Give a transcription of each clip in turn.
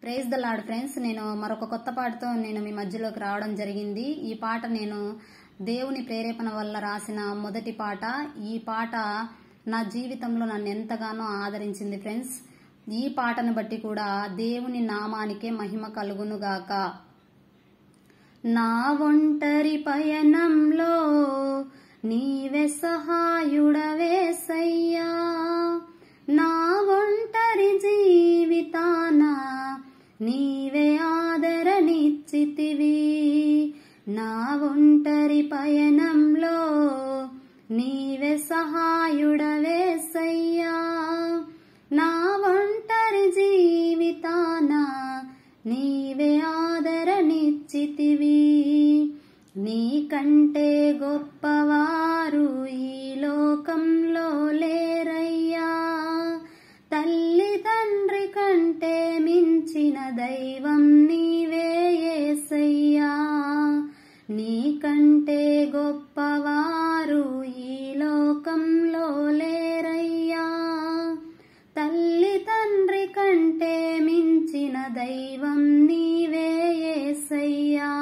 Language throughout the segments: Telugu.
Praise the lord friends. నేను మరొక కొత్త పాటతో నేను మీ మధ్యలోకి రావడం జరిగింది. ఈ పాట నేను దేవుని ప్రేరేపణ వల్ల రాసిన మొదటి పాట. ఈ పాట నా జీవితంలో నన్ను ఎంతగానో ఆదరించింది ఫ్రెండ్స్. ఈ పాటను బట్టి కూడా దేవుని నామానికే మహిమ కలుగునుగాక. నా ఒంటరి పయనంలో నీవే సహాయుడవేసయ్యా, నా ఒంటరి జీవితాన నీవే ఆదరణిచ్చితివి. నా ఒంటరి పయనంలో నీవే సహాయుడవేసయ్యా, నా ఒంటరి జీవితాన నీవే ఆదరణిచ్చితివి. నీకంటే గొప్పవారు ఈ లోకంలో లేరయ్యా, తల్లి తండ్రి కంటే మించిన దైవం నీవే యేసయ్యా. నీకంటే గొప్పవారు ఈ లోకంలో లేరయ్యా, తల్లి తండ్రి కంటే మించిన దైవం నీవే యేసయ్యా.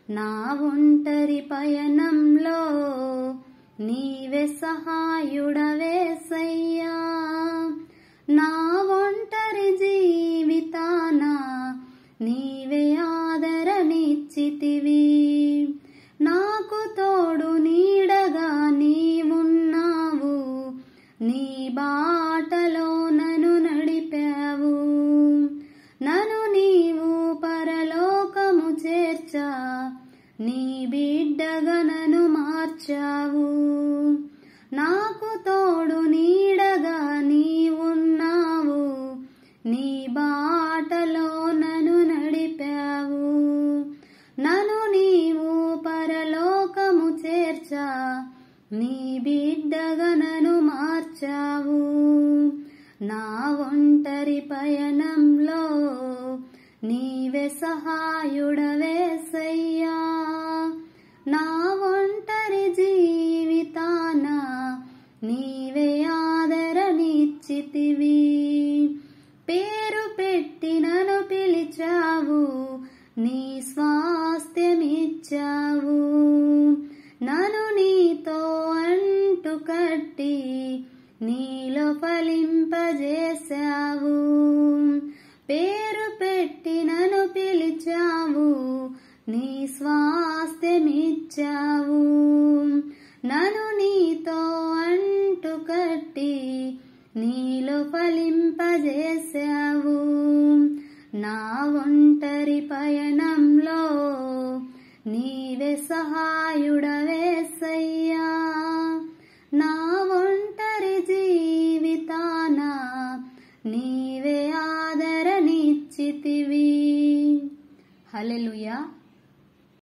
నా ఒంటరి పయనంలో నీవే సహాయుడవేసయ్యా, నా ఒంటరి జీవితాన నీవే ఆదరణిచ్చితివి. నాకు తోడు నీడగా నీవున్నావు, నీ బాటలో నన్ను నడిపావు. నన్ను నీవు పరలోకము చేర్చా, నీ బిడ్డగా నన్ను మార్చావు. నాకు తోడు నీడగా నీవున్నావు, నీ బాటలో నన్ను నడిపావు. నన్ను నీవు పరలోకము చేర్చా, నీ బిడ్డగా నన్ను మార్చావు. నా ఒంటరి పయనంలో నీవే సహాయుడవేసయ్యా, నా ఒంటరి జీవితాన నీవే ఆదరణిచ్చితివి. పేరు పెట్టి నన్ను పిలిచావు, నీ స్వాస్థ్యమిచ్చావు. నన్ను నీతో అంటు కట్టి నీలో ఫలింపజేశావు. పేరు పెట్టి నన్ను పిలిచావు, నీ స్వాస్థ్యమిచ్చావు. నన్ను నీతో అంటు కట్టి నీలో ఫలింపజేశావు. నా ఒంటరి పయనంలో నీవే సహాయుడవేసయ్యా, నా ఒంటరి జీవితాన నీవే ఆదరణిచ్చితివి. హల్లెలూయా.